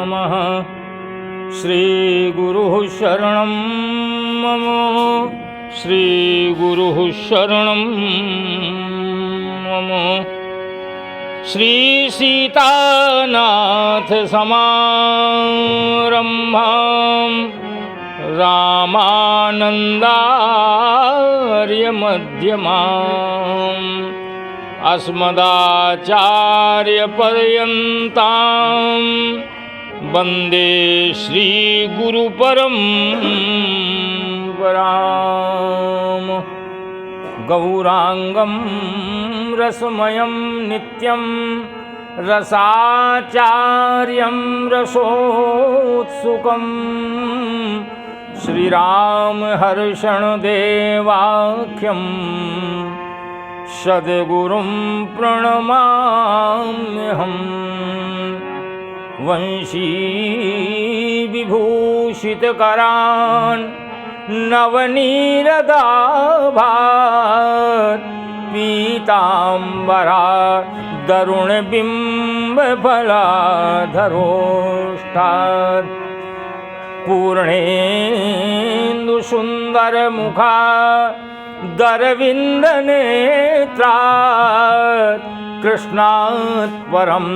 नमः। श्रीगुरुः शरणं मम, श्रीगुरुः शरणं मम। श्रीसीतानाथ समारम्भां रामानन्दार्य मध्यमाम् अस्मदाचार्यपर्यन्तां वन्दे श्रीगुरुपरम्पराम्। गौरांगं रसमयं नित्यं रसाचार्यं रसोत्सुकं श्रीरामहर्षणदेवाख्यं सद्गुरुं प्रणमाम्यहम्। वंशीविभूषितकरान् नवनीरदाभात् पीताम्बरा दरुणबिम्बफलाधरोष्ठात् पूर्णेन्दुसुन्दरमुखा दरविन्दनेत्रात् कृष्णात् परं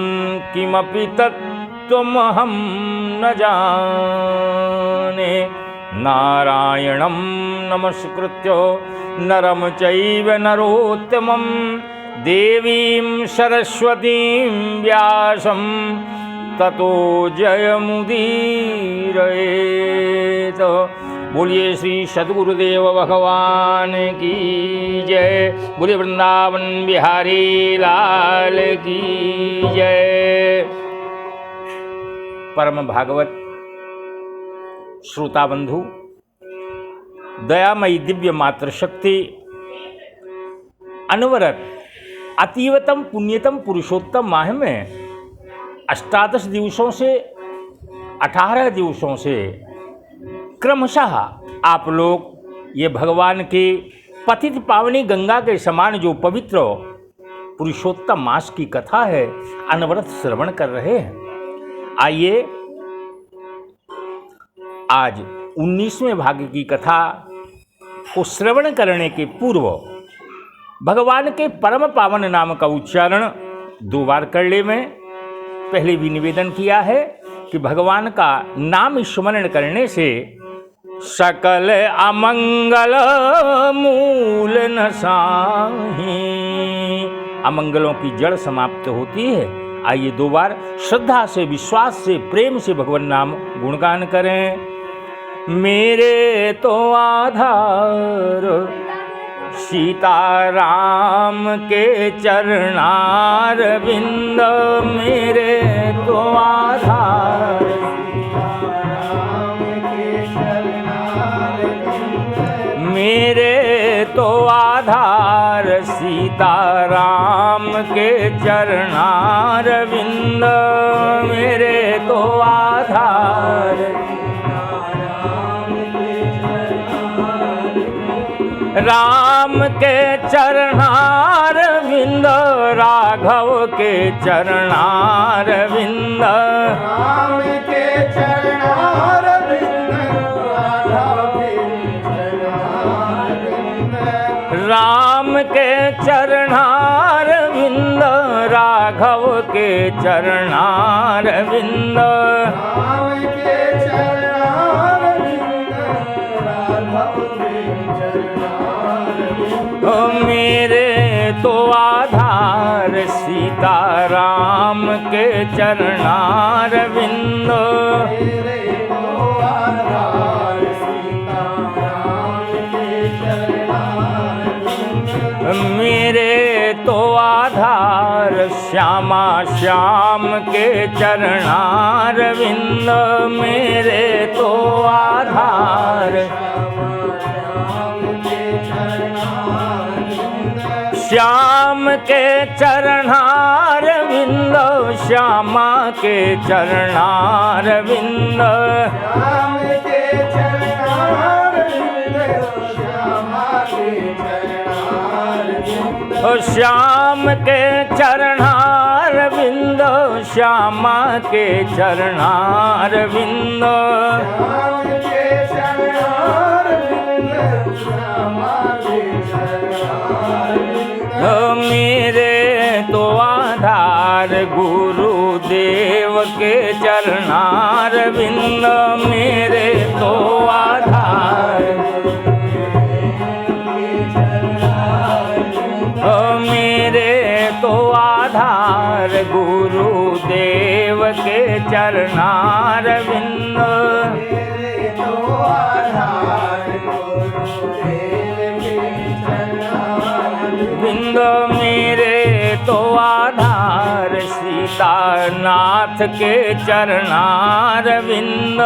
किमपि तत्त्वमहं न जाने। नारायणं नमस्कृत्य नरं चैव नरोत्तमं देवीं सरस्वतीं व्यासं ततो जयमुदीरयेत्। बोलिए श्री सद्गुरुदेव भगवान की जय। बोलिए वृंदावन बिहारी लाल की जय। परम भागवत श्रोता बंधु, दयामयी दिव्य मातृशक्ति अनवरत अतीवतम पुण्यतम पुरुषोत्तम माह में 18 दिवसों से 18 दिवसों से क्रमशः आप लोग ये भगवान के पतित पावनी गंगा के समान जो पवित्र पुरुषोत्तम मास की कथा है अनवरत श्रवण कर रहे हैं। आइए आज 19वें भाग की कथा को श्रवण करने के पूर्व भगवान के परम पावन नाम का उच्चारण 2 बार कर ले। में पहले भी निवेदन किया है कि भगवान का नाम स्मरण करने से सकल अमंगल मूल नसाही, अमंगलों की जड़ समाप्त होती है। आइए 2 बार श्रद्धा से, विश्वास से, प्रेम से भगवान नाम गुणगान करें। मेरे तो आधार सीताराम के चरणार बिंद, मेरे तो आधार मेरे तो आधार सीताराम के चरणार बिंद, मेरे तो आधार राम के चरणार बिंद, राघव के चरणार बिंद, राम के चरणार बिंद, राम के चरणार बिंद, राघव के चरणार बिंद, राम के चरणार बिंद, राघव के चरणार बिंद। मेरे तो आधार सीताराम के चरणार बिंद, मेरे तो आधार सीताराम के चरणार बिंद, मेरे तो आधार श्यामा श्याम के चरणार बिंद, मेरे तो आधार श्याम के चरणार बिंद, श्यामा के चरणार बिंद, राम के चरणार बिंद, श्यामा के चरणार बिंद, श्याम के चरणार बिंद, श्यामा के चरणारविंद, श्याम के चरणारविंद, श्यामा के चरणारविंद। मेरे तो आधार गुरुदेव के चरणारविंद, मेरे तो आधार, मेरे तो आधार गुरुदेव के चरणारविंद, मेरे तो आधार गुरुदेव के चरणारविंद। मेरे तो आधार सीतानाथ के चरणारविंद,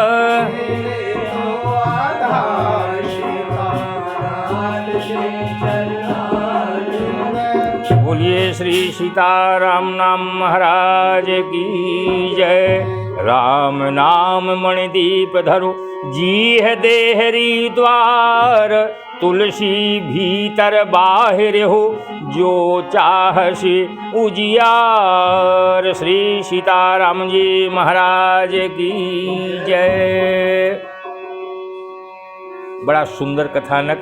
मेरे तो आधार सीतानाथ के चरणारविंद। बोलिए श्री सीताराम नाम महाराज की जय। राम नाम मणिदीप धरो, जी है देहरी द्वार, तुलसी भीतर बाहिर हो, जो चाहसी उजियार। श्री सीताराम जी महाराज की जय। बड़ा सुंदर कथानक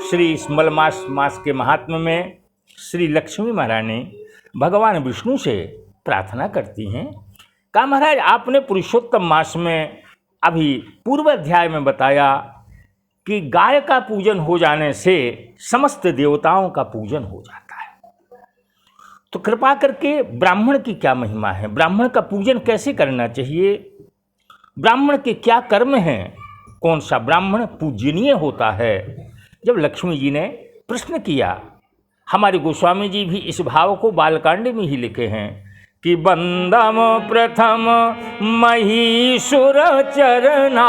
श्री इस मलमास मास के महात्म्य में श्री लक्ष्मी महारानी भगवान विष्णु से प्रार्थना करती हैं। कहा महाराज, आपने पुरुषोत्तम मास में अभी पूर्व अध्याय में बताया कि गाय का पूजन हो जाने से समस्त देवताओं का पूजन हो जाता है, तो कृपा करके ब्राह्मण की क्या महिमा है, ब्राह्मण का पूजन कैसे करना चाहिए, ब्राह्मण के क्या कर्म हैं, कौन सा ब्राह्मण पूजनीय होता है। जब लक्ष्मी जी ने प्रश्न किया, हमारे गोस्वामी जी भी इस भाव को बालकांड में ही लिखे हैं कि बंदम प्रथम महीसुर चरना,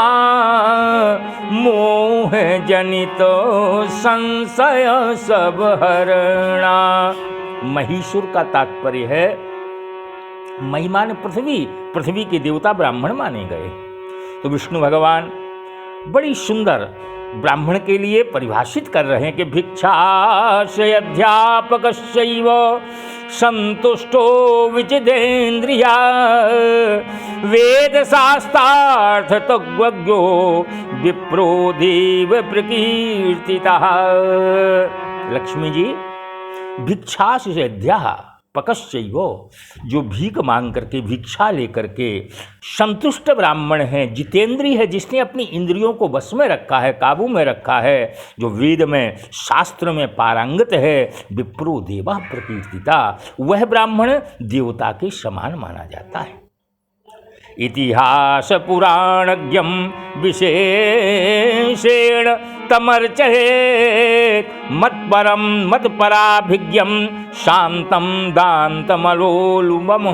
मोह जनित संशय सब हरणा। महीसुर का तात्पर्य है महिमान पृथ्वी, पृथ्वी के देवता ब्राह्मण माने गए। तो विष्णु भगवान बड़ी सुंदर ब्राह्मण के लिए परिभाषित कर रहे हैं कि भिक्षाशय अध्यापक शैव संतुष्टो विचिदेन्द्रिया, वेद शास्त्रार्थ तज्ञो विप्रो देव प्रकीर्तिता। लक्ष्मी जी, भिक्षाशय अध्यापकश्चैव, जो भीख मांग करके भिक्षा लेकर के संतुष्ट ब्राह्मण है, जितेंद्रिय है, जिसने अपनी इंद्रियों को बस में रखा है, काबू में रखा है, जो वेद में शास्त्र में पारंगत है, विप्रो देवा प्रकीर्तिता, वह ब्राह्मण देवता के समान माना जाता है। इतिहास पुराणज्ञम विशेषेण तमर्चयेत्, मत्परम मत्पराभिज्ञम शांतम दान्तमलोलुमम्।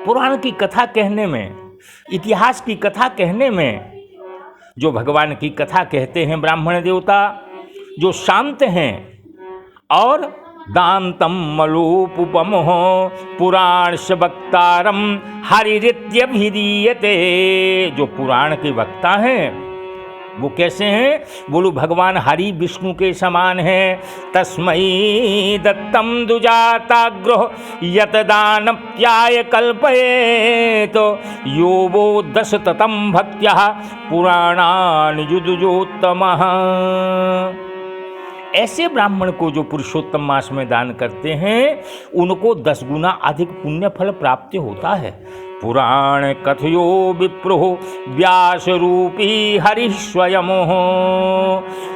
पुराण की कथा कहने में, इतिहास की कथा कहने में, जो भगवान की कथा कहते हैं ब्राह्मण देवता, जो शांत हैं, और दान्तम मलोपुपमः पुराणश वक्तारम हरिरित्यभिधीयते, जो पुराण के वक्ता हैं वो कैसे हैं? बोलो भगवान हरि विष्णु के समान हैं। तस्मै दत्तम दुजाताग्रो यत दानप्याय कल्पयेत, यो वो दश ततम भक्त्या पुराणानि युजुजोत्तमः। ऐसे ब्राह्मण को जो पुरुषोत्तम मास में दान करते हैं, उनको 10 गुना अधिक पुण्य फल प्राप्त होता है। पुराण कथयो विप्रो व्यास रूपी हरि स्वयं,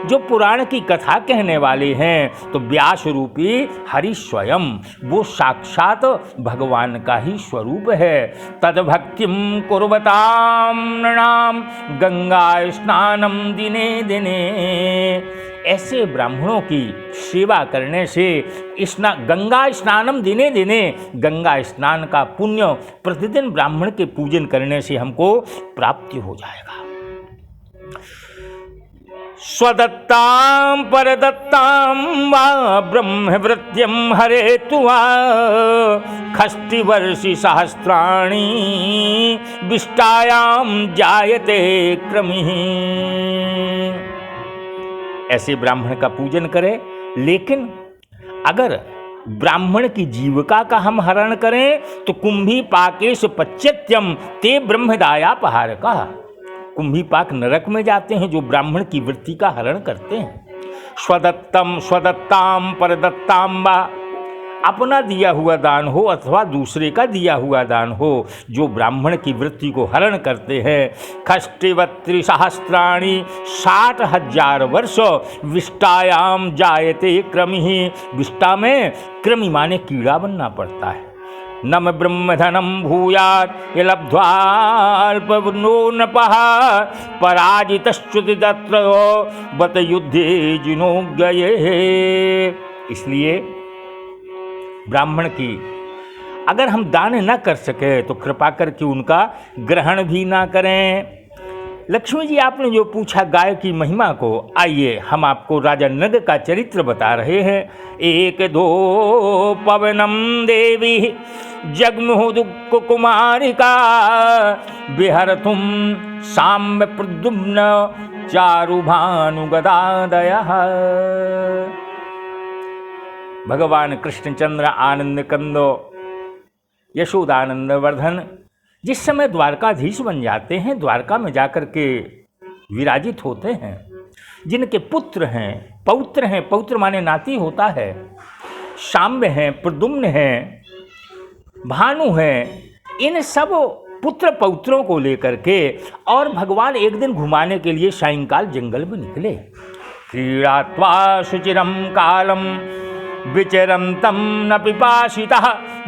जो पुराण की कथा कहने वाले हैं तो व्यास रूपी हरि स्वयं, वो साक्षात भगवान का ही स्वरूप है। तद्भक्तिम कुर्वताम नृणाम गंगा स्नानम दिने दिने, ऐसे ब्राह्मणों की सेवा करने से गंगा स्नानम दिने दिने, गंगा स्नान का पुण्य प्रतिदिन ब्राह्मण के पूजन करने से हमको प्राप्ति हो जाएगा। स्वदत्तां परदत्तां वा ब्रह्मवृत्यं हरेतु वा खष्टिवर्षि सहस्राणि विष्टायां जायते क्रमिः। ऐसे ब्राह्मण का पूजन करें, लेकिन अगर ब्राह्मण की जीविका का हम हरण करें तो कुंभी पाकेश पच्यत्यम ते ब्रह्मदाया पहाड़ का। कुंभी पाक नरक में जाते हैं जो ब्राह्मण की वृत्ति का हरण करते हैं। स्वदत्तम स्वदत्ताम परदत्ताम वा, अपना दिया हुआ दान हो अथवा दूसरे का दिया हुआ दान हो, जो ब्राह्मण की वृत्ति को हरण करते हैं। खष्टिवत्रि सहस्राणि 60,000 वर्ष विष्टायाम जायते क्रमिहि। विष्टा में क्रमि माने कीड़ा बनना पड़ता है। नम ब्रह्मधनम भूयात् लब्ध्वाल्पनो नपः पराजितश्च्युति तत्रयो बत युद्धे जिनो गये। इसलिए ब्राह्मण की अगर हम दान न कर सके तो कृपा करके उनका ग्रहण भी ना करें। लक्ष्मी जी, आपने जो पूछा गाय की महिमा को, आइए हम आपको राजा नग का चरित्र बता रहे हैं। एक दो पवनम देवी जगमुह दुख कुमारिका बिहरतुम साम्य प्रद्युम्न चारुभानुगदादयः। भगवान कृष्णचंद्र आनंद कंदो यशोदानंद वर्धन जिस समय द्वारकाधीश बन जाते हैं, द्वारका में जाकर के विराजित होते हैं, जिनके पुत्र हैं, पौत्र माने नाती होता है, शाम्य हैं, प्रद्युम्न हैं, भानु हैं, इन सब पुत्र पौत्रों को लेकर के और भगवान एक दिन घुमाने के लिए सायंकाल जंगल में निकले। क्रीड़ात्वा शुचिरम कालम विचरन्तं न पिपासितः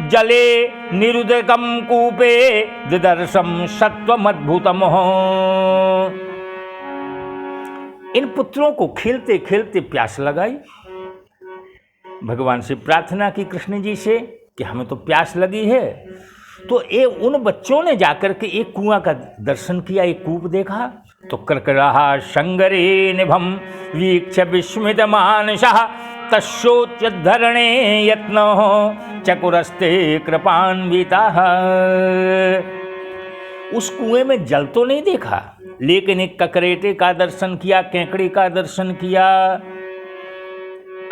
जले निरुदकं कूपे दिदर्शं सत्वमद्भुतम्। इन पुत्रों को खेलते खेलते प्यास लगाई। भगवान से प्रार्थना की कृष्ण जी से कि हमें तो प्यास लगी है। तो उन बच्चों ने जाकर के एक कुआं का दर्शन किया, एक कूप देखा। तो कर्कराहा शंगरे निभम वीक्ष विस्मित मानसः तस्योच्चधरणे यत्नो चकुरस्ते कृपान्वितः। उस कुएं में जल तो नहीं देखा, लेकिन एक ककरेटे का दर्शन किया, केकड़ी का दर्शन किया।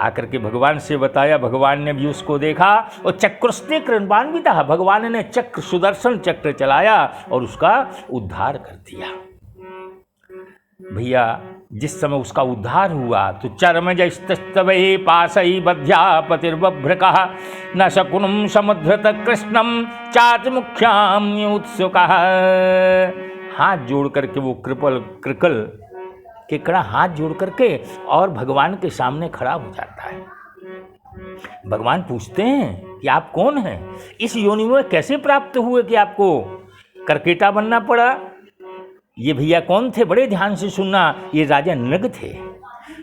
आकर के भगवान से बताया, भगवान ने भी उसको देखा और चक्रुस्ते कृपान्वितः, भगवान ने चक्र सुदर्शन चक्र चलाया और उसका उद्धार कर दिया। भैया, जिस समय उसका उद्धार हुआ तो चर्मजस्तवे पाशै बध्या पतिर्बभ्रकः न शकुनं समुद्धृत कृष्णं चातिमुख्यां उत्सुकः। हाथ जोड़ करके वो कृकल केकड़ा हाथ जोड़ करके और भगवान के सामने खड़ा हो जाता है। भगवान पूछते हैं कि आप कौन हैं, इस योनि में कैसे प्राप्त हुए कि आपको करकेटा बनना पड़ा। ये भैया कौन थे, बड़े ध्यान से सुनना, ये राजा नग थे।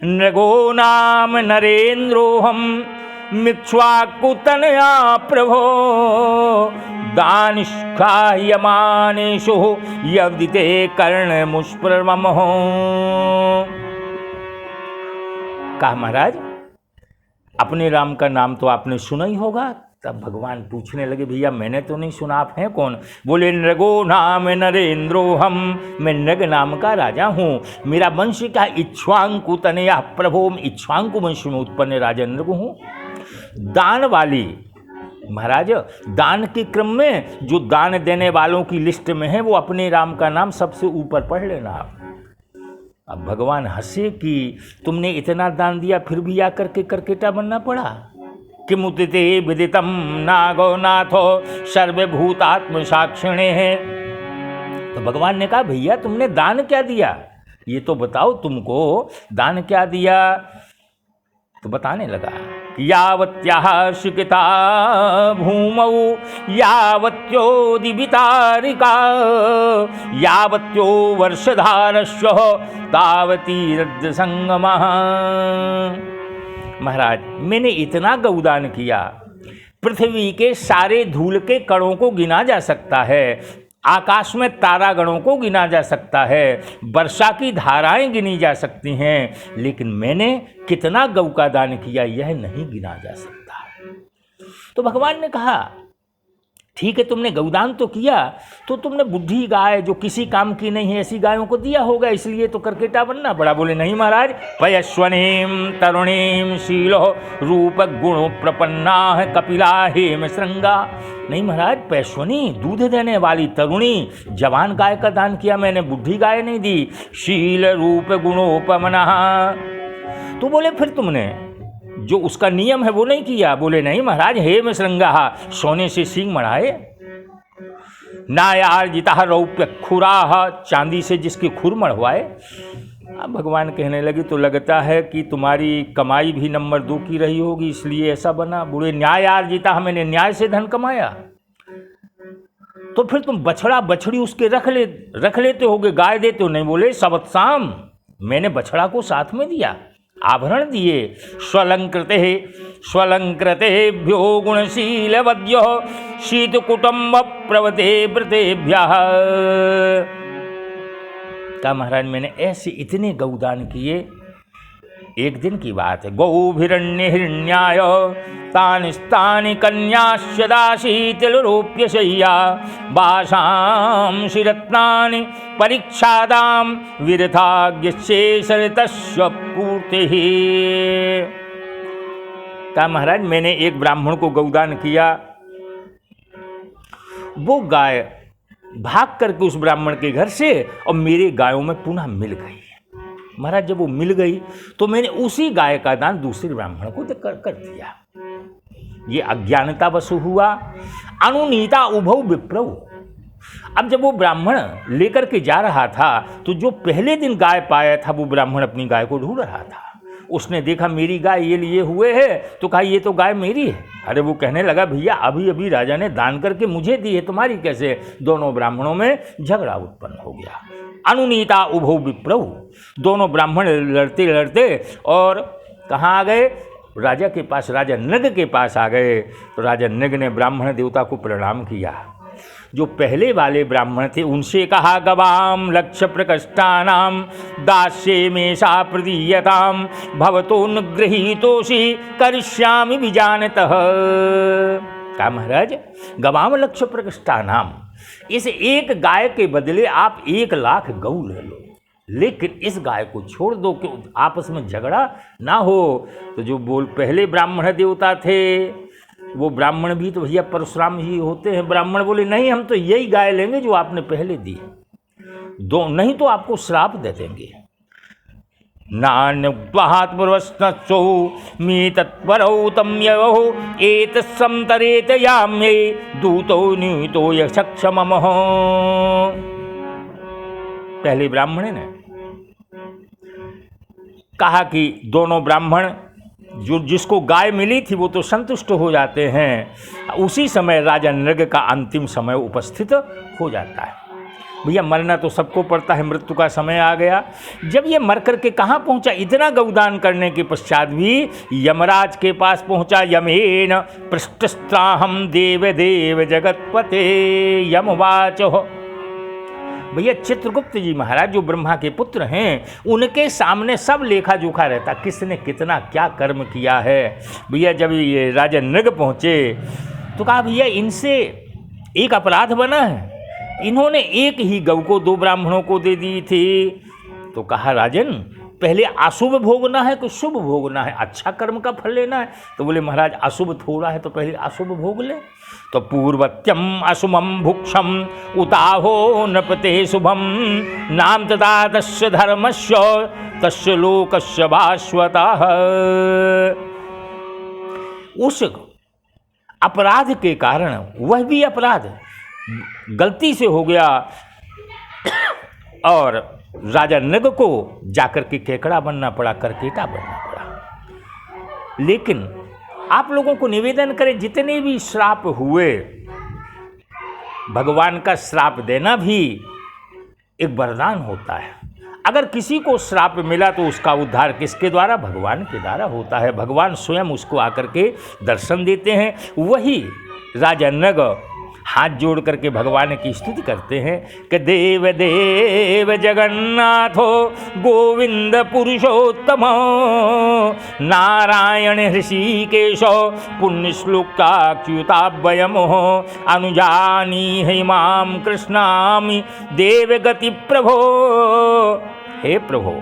नगो नाम नरेंद्रोहम मिक्ष्वाकुतनया प्रभो दानिष्कायमानेषु यवदिते कर्ण मुष्प्रमः। कहा महाराज, अपने राम का नाम तो आपने सुना ही होगा। तब भगवान पूछने लगे, भैया मैंने तो नहीं सुना, आप हैं कौन। बोले, नृगो नाम नरेंद्रोहम, मैं नग नाम का राजा हूँ। मेरा वंश क्या, इक्ष्वाकु तनया प्रभो, इक्ष्वाकु वंश में उत्पन्न राजा नृग हूँ। दान वाली महाराज, दान के क्रम में जो दान देने वालों की लिस्ट में है वो अपने राम का नाम सबसे ऊपर पढ़ लेना आप। अब भगवान हंसे कि तुमने इतना दान दिया फिर भी आकर के करकेटा बनना पड़ा। किमुदिते विदितम नागो नाथो सर्वभूतात्म साक्षिणे है। तो भगवान ने कहा, भैया तुमने दान क्या दिया, ये तो बताओ, तुमको दान क्या दिया। तो बताने लगा, यावत्याः शिकिता भूमौ यावत्योदिवितारिका यावत्यो वर्षधारस्व तावती रद्द संगमः। महाराज, मैंने इतना गौदान किया, पृथ्वी के सारे धूल के कणों को गिना जा सकता है, आकाश में तारागणों को गिना जा सकता है, वर्षा की धाराएं गिनी जा सकती हैं, लेकिन मैंने कितना गौ का दान किया यह नहीं गिना जा सकता। तो भगवान ने कहा ठीक है, तुमने गौदान तो किया, तो तुमने बुद्धि गाय जो किसी काम की नहीं है ऐसी गायों को दिया होगा, इसलिए तो करकेटा बनना पड़ा। बोले नहीं महाराज, पयस्वनीम तरुणीम शीलो रूप गुण प्रपन्ना कपिला हेम श्रृंगा। नहीं महाराज, पैश्वनी दूध देने वाली तरुणी जवान गाय का दान किया मैंने, बुद्धि गाय नहीं दी। शील रूप गुणोपमना। तो बोले फिर तुमने जो उसका नियम है वो नहीं किया। बोले नहीं महाराज, हेम श्रृंगा, सोने से सींग मढ़ाए। नायार्जिता रौप्य खुराह, चांदी से जिसकी खुर मढ़वाए। अब भगवान कहने लगे तो लगता है कि तुम्हारी कमाई भी नंबर 2 की रही होगी, इसलिए ऐसा बना। बुरे न्यायार्जिता, मैंने न्याय से धन कमाया। तो फिर तुम बछड़ा बछड़ी उसके रख लेते होगे, गाय देते हो। नहीं, बोले सबत्साम, मैंने बछड़ा को साथ में दिया, आभरण दिए। स्वलंकृतेभ्यो गुणशील वद्यो शीत कुटुंब प्रवते व्रतेभ्यः। का महाराज मैंने ऐसे इतने गौदान किए। एक दिन की बात है, गौभिरण्य हिरण्याय तानि स्तानि कन्याश्चदाशीतिलरूप्य शय्या वासांसि रत्नानि परीक्षादां विरथाग्यशेषरितस्य पूर्तिः। का महाराज मैंने एक ब्राह्मण को गौदान किया, वो गाय भाग करके उस ब्राह्मण के घर से और मेरे गायों में पुनः मिल गई। महाराज जब वो मिल गई तो मैंने उसी गाय का दान दूसरे ब्राह्मण को कर दिया। ये अज्ञानता वशु हुआ। अनुनीता उभौ विप्रौ। अब जब वो ब्राह्मण लेकर के जा रहा था तो जो पहले दिन गाय पाया था वो ब्राह्मण अपनी गाय को ढूंढ रहा था। उसने देखा मेरी गाय ये लिए हुए है, तो कहा ये तो गाय मेरी है। अरे वो कहने लगा भैया अभी अभी राजा ने दान करके मुझे दी है, तुम्हारी कैसे? दोनों ब्राह्मणों में झगड़ा उत्पन्न हो गया। अनुनीता उभौ विप्रौ। दोनों ब्राह्मण लड़ते लड़ते और कहाँ आ गए? राजा के पास, राजा नग के पास आ गए। तो राजा नग ने ब्राह्मण देवता को प्रणाम किया। जो पहले वाले ब्राह्मण थे उनसे कहा गवाम लक्ष्य प्रकष्टानाम दास्ये में सा प्रदीयताम भवतो अनुगृहीतोषि करिष्यामि विजानतः। का महाराज गवाम लक्ष्य प्रकष्टानाम, इस एक गाय के बदले आप 1 लाख गऊ ले लो, लेकिन इस गाय को छोड़ दो कि आपस में झगड़ा ना हो। तो जो पहले ब्राह्मण देवता थे वो ब्राह्मण भी तो भैया परशुराम ही होते हैं। ब्राह्मण बोले नहीं, हम तो यही गाय लेंगे जो आपने पहले दी, दो नहीं तो आपको श्राप दे देंगे। नान्यत्वहात्मरवस्नचो मी तत्परौ तम्यवो एतत्संतरेत याम्ये दूतो नीतो यक्षममः। पहले ब्राह्मण ने कहा कि दोनों ब्राह्मण जो जिसको गाय मिली थी वो तो संतुष्ट हो जाते हैं। उसी समय राजा नृग का अंतिम समय उपस्थित हो जाता है। भैया मरना तो सबको पड़ता है, मृत्यु का समय आ गया। जब ये मर करके कहाँ पहुँचा? इतना गौदान करने के पश्चात भी यमराज के पास पहुँचा। यमेन पृष्ठस्त्राहम देव देव जगतपते यमवाचो। भैया चित्रगुप्त जी महाराज जो ब्रह्मा के पुत्र हैं, उनके सामने सब लेखा जोखा रहता, किसने कितना क्या कर्म किया है। भैया जब ये राजा नृग पहुँचे तो कहा भैया इनसे एक अपराध बना है, इन्होंने एक ही गऊ को 2 ब्राह्मणों को दे दी थी। तो कहा राजन पहले अशुभ भोगना है कि शुभ भोगना है? अच्छा कर्म का फल लेना है। तो बोले महाराज अशुभ थोड़ा है तो पहले अशुभ भोग ले। तो पूर्वत्यम अशुभम भुक्षम उताहो नृपते शुभम नाम तथा तस्य धर्मस्य तस्य लोकस्य भास्वतः। उस अपराध के कारण, वह भी अपराध गलती से हो गया और राजा नग को जाकर के केकड़ा बनना पड़ा, करकेटा बनना पड़ा। लेकिन आप लोगों को निवेदन करें, जितने भी श्राप हुए, भगवान का श्राप देना भी एक वरदान होता है। अगर किसी को श्राप मिला तो उसका उद्धार किसके द्वारा? भगवान के द्वारा होता है। भगवान स्वयं उसको आकर के दर्शन देते हैं। वही राजा नग हाथ जोड़ करके भगवान की स्तुति करते हैं कि देव देव जगन्नाथो गोविंद पुरुषोत्तम नारायण ऋषिकेशो पुण्यश्लोकाच्युताभयमो अनुजानी हिमां कृष्णामि देवगति प्रभो। हे प्रभो,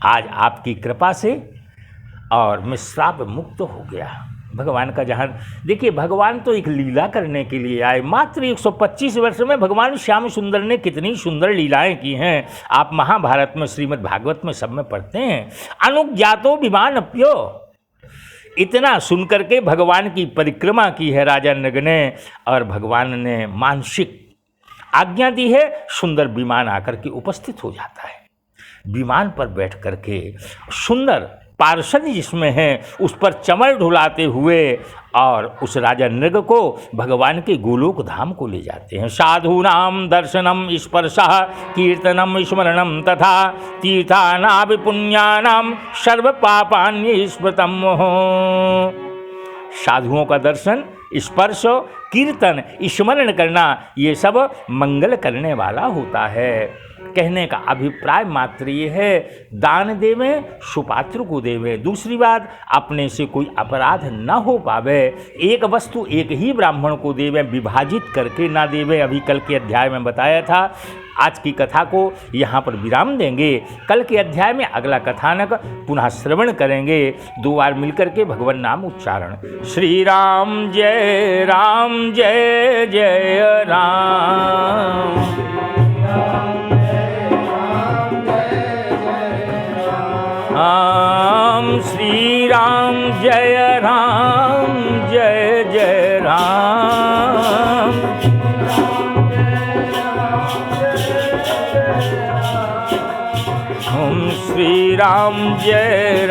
आज आपकी कृपा से और मैं श्राप मुक्त हो गया। भगवान का जहाँ देखिए, भगवान तो एक लीला करने के लिए आए। मात्र 125 वर्ष में भगवान श्याम सुंदर ने कितनी सुंदर लीलाएं की हैं। आप महाभारत में, श्रीमद् भागवत में सब में पढ़ते हैं, अनुज्ञातो विमान अप्यो। इतना सुनकर के भगवान की परिक्रमा की है राजा नग ने, और भगवान ने मानसिक आज्ञा दी है, सुंदर विमान आकर के उपस्थित हो जाता है। विमान पर बैठ करके सुंदर पार्षद जिसमें हैं उस पर चमर ढुलाते हुए और उस राजा नृग को भगवान के गोलोक धाम को ले जाते हैं। साधूनाम दर्शनम स्पर्शः कीर्तनम स्मरणम तथा तीर्थानाभि पुण्यानाम सर्व पापान्य स्मृतम। साधुओं का दर्शन, स्पर्श, कीर्तन, स्मरण करना, ये सब मंगल करने वाला होता है। कहने का अभिप्राय मात्र ये है, दान देवें, सुपात्र को देवें। दूसरी बात, अपने से कोई अपराध न हो पावे, एक वस्तु एक ही ब्राह्मण को देवें, विभाजित करके ना देवें। अभी कल के अध्याय में बताया था। आज की कथा को यहाँ पर विराम देंगे। कल के अध्याय में अगला कथानक पुनः श्रवण करेंगे। 2 बार मिलकर के भगवान नाम उच्चारण। श्री राम जय जय राम। राम श्री राम जय जय राम। ओम श्री राम जय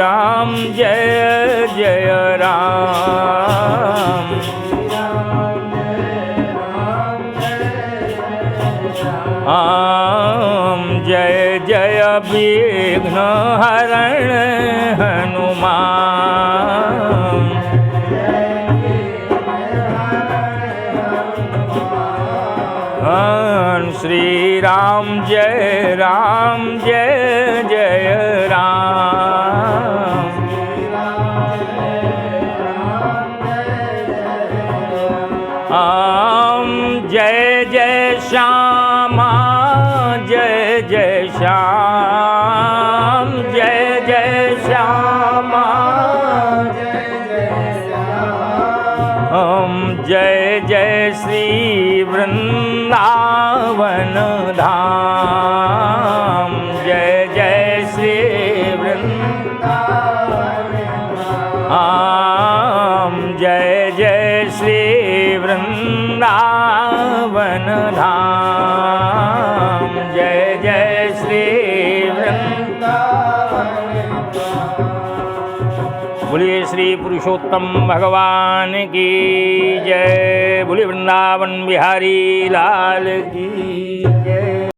जय राम। जय जय विघ्न हरण हनुमान। श्री राम जय जय राम। जय जय श्यामा जय जय श्याम। जय जय श्यामा जय जय श्री वृंदावन धाम। जय जय श्री वृंदावन। जय जय श्री वृंदावन धाम। जय जय श्री वृंदावन। बोलिए श्री पुरुषोत्तम भगवान की जय। बोलिए वृंदावन बिहारी लाल की जय।